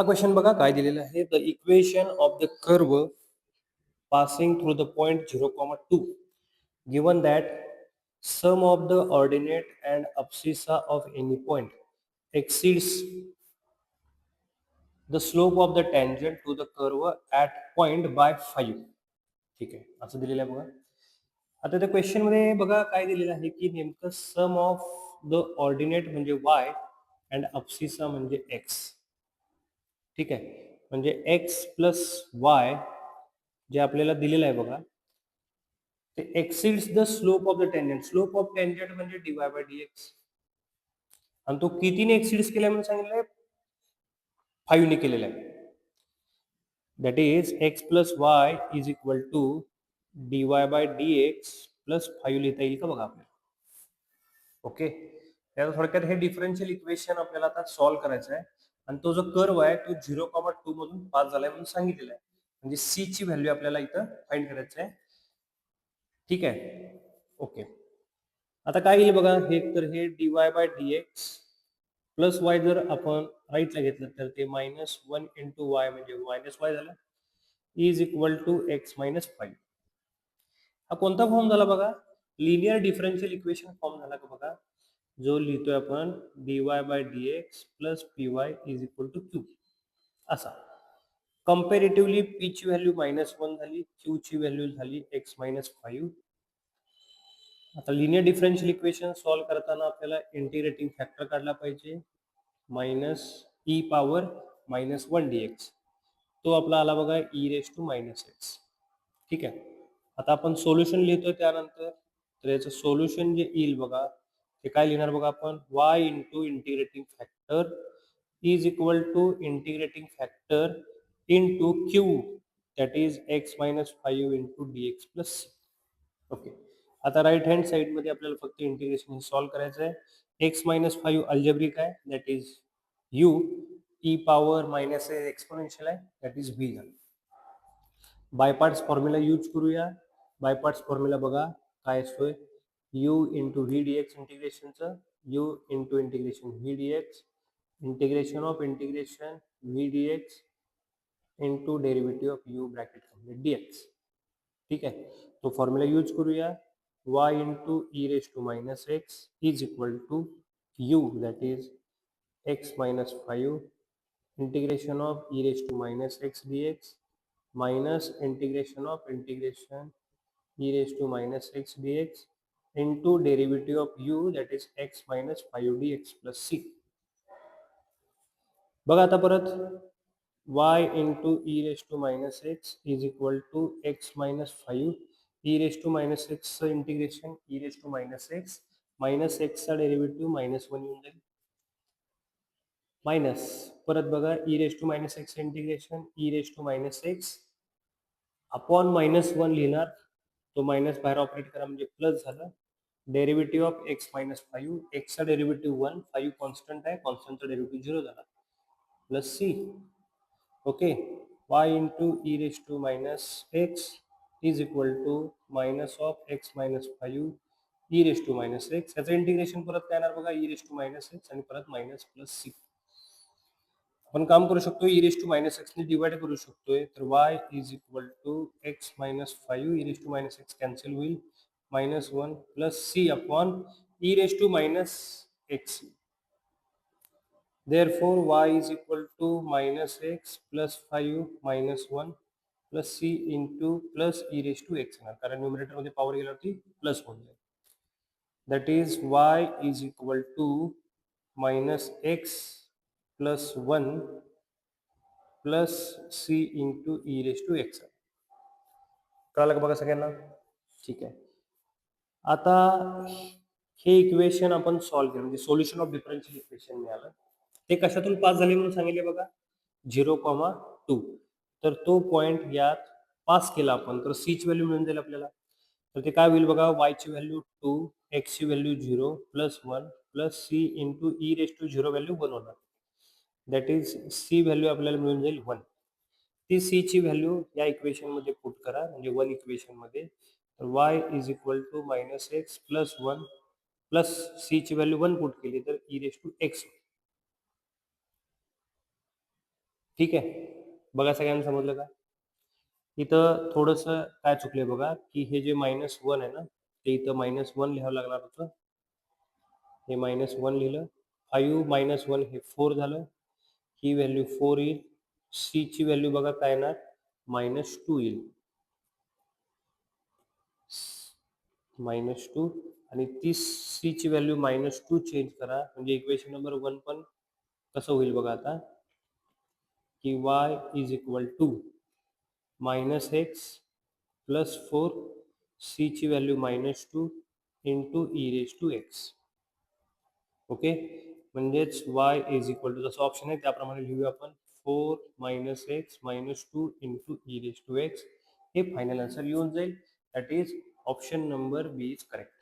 हा क्वेश्चन बघा काय दिलेला आहे. The equation of the curve passing through the point 0,2 given that sum of the ordinate and abscissa of any point exceeds the slope of the tangent to the curve at point by 5. ठीक आहे, असं दिलेलं आहे बघा. आता त्या question मध्ये बघा काय दिलेलं आहे की नेमकं सम ऑफ द ऑर्डिनेट म्हणजे y अँड अब्सिसा म्हणजे x. ठीक आहे, म्हणजे x प्लस y जे आपल्याला दिलेलं आहे बघा ते exceeds the slope of the tangent. Slope of tangent म्हणजे dy बाय dx आणि तो कितीने एक्सिड्स केलाय म्हणून सांगितलंय 5 ने केलेला आहे. That is x plus y is equal to dy by dx plus 5 लिहिता येईल का बघा आपल्याला. ओके, त्याला थोडक्यात हे डिफरन्शियल इक्वेशन आपल्याला आता सॉल्व्ह करायचं आहे आणि तो जो कर्व आहे तो 0,2 मधून पास झालाय म्हणून सांगितलेला आहे. म्हणजे सी ची व्हॅल्यू आपल्याला इथं फाइंड करायचं आहे. ठीक आहे, ओके. आता काय येईल बघा, हे तर हे dy by dx plus y जर आपण राईटला घेतलं तर ते -1 इंटू वाय म्हणजे मायनस वाय झालं is equal to x minus 5. हा कोणता फॉर्म झाला बघा, लिनियर डिफरन्शियल इक्वेशन फॉर्म झाला का बघा, जो लिहितोय आपण dy by dx plus py is equal to q असा. कंपॅरेटिव्हली p ची व्हॅल्यू -1 झाली, q ची व्हॅल्यू झाली x मायनस 5. आता लिनियर डिफरन्शियल इक्वेशन सॉल्व्ह करताना आपल्याला इंटिग्रेटिंग फॅक्टर काढला पाहिजे मायनस ई पॉवर -1 dx. तो आपला आला बघा e⁻⁻x. ठीक आहे, आता आपण सोल्युशन लिहितोय त्यानंतर तर याचं सोल्युशन जे येईल बघा ते काय लिहिणार बघा आपण y into integrating factor is equal to integrating factor into q that is x minus 5 into dx plus c. Okay, आता राईट हँड साइड मध्ये आपल्याला फक्त इंटिग्रेशन सॉल्व्ह करायचं आहे. x मायनस 5 अल्जेब्रिक आहे that is u, e power minus exponential आहे that is v झालं. By parts formula use करूया. बाय पार्ट्स फॉर्म्युला बघा काय असतोय, u इंटू व्ही डीएक्स इंटिग्रेशनचं u into integration v dx integration of integration v dx into derivative of u bracket dx. ठीक आहे, तो फॉर्म्युला यूज करूया. y into e⁻⁻x is equal to u that is x minus 5 integration of e⁻⁻x dx minus integration of integration e⁻⁻x dx into derivative of u that is x minus 5 dx plus c. बघा आता परत y into e⁻⁻x is equal to x minus 5 e⁻⁻x चं integration e⁻⁻x minus x चा derivative -1 येऊन जाईल minus परत बघा e⁻⁻x integration e⁻⁻x upon -1 लिहिणार, तो मायनस बाहेर ऑपरेट करा म्हणजे प्लस झालं. Derivative of x minus 5, x चा डेरिव्हेटिव्ह 1, 5 कॉन्स्टंट आहे, कॉन्स्टंटचा डेरिव्हेटिव्ह 0 झाला plus c. Okay, y into e⁻⁻x is equal to minus of x minus 5 e⁻⁻x. याचं इंटिग्रेशन परत काय येणार बघा e⁻⁻x आणि परत मायनस प्लस c. आपण काम करू शकतो e⁻⁻x ने डिवाइड करू शकतोय तर y is equal to x minus 5 e⁻⁻x cancel होईल -1 plus c upon e⁻⁻x. Therefore y is equal to minus x plus 5 minus 1 plus c into plus e⁻⁻x कारण न्यूमरेटर मध्ये पॉवर गेल्यावरती प्लस होऊन जाईल. That is y is equal to minus x plus 1 plus c into e⁻⁻x. कळालं का बघा सगळ्यांना? ठीक आहे, आता हे इक्वेशन आपण सॉल्व्ह केलं म्हणजे सोल्युशन ऑफ डिफरन्शियल इक्वेशन मिळालं. ते कशातून पास झाले म्हणून सांगितले बघा 0,2. तर तो पॉइंट यात पास केला आपण तर सी ची व्हॅल्यू मिळून जाईल आपल्याला. तर ते काय होईल बघा, y ची व्हॅल्यू 2, x ची value 0 plus 1 plus c into e⁻0 value बनवणार. दॅट इज c व्हॅल्यू आपल्याला मिळून जाईल 1. ती c ची व्हॅल्यू या इक्वेशन मध्ये पुट करा म्हणजे 1 इक्वेशन मध्ये. तर y is equal to minus x plus 1 plus c ची व्हॅल्यू 1 पुट केली तर e⁻x. ठीक आहे. बघा सगळ्यांना समजलं का? इथं थोडंसं काय चुकलंय बघा, की हे जे -1 आहे ना, ते इथं -1 लिहावं लागणार होतं. हे -1 लिहिलं. 5 -1 हे 4 झालं. ही व्हॅल्यू 4 येईल. ची व्हॅल्यू बघा काय येणार? -2 येईल. -2 आणि ती ची व्हॅल्यू -2 चेंज करा. म्हणजे इक्वेशन नंबर 1 पण कसं होईल बघा आता, की y is equal to -x plus 4 ची व्हॅल्यू -2 इंटू e⁻x. ओके. म्हणजेच y इज इक्वल टू जसं ऑप्शन आहे त्याप्रमाणे लिहूया आपण 4 -x -2 इंटू e⁻x. हे फायनल आन्सर येऊन जाईल. That is option number B is correct.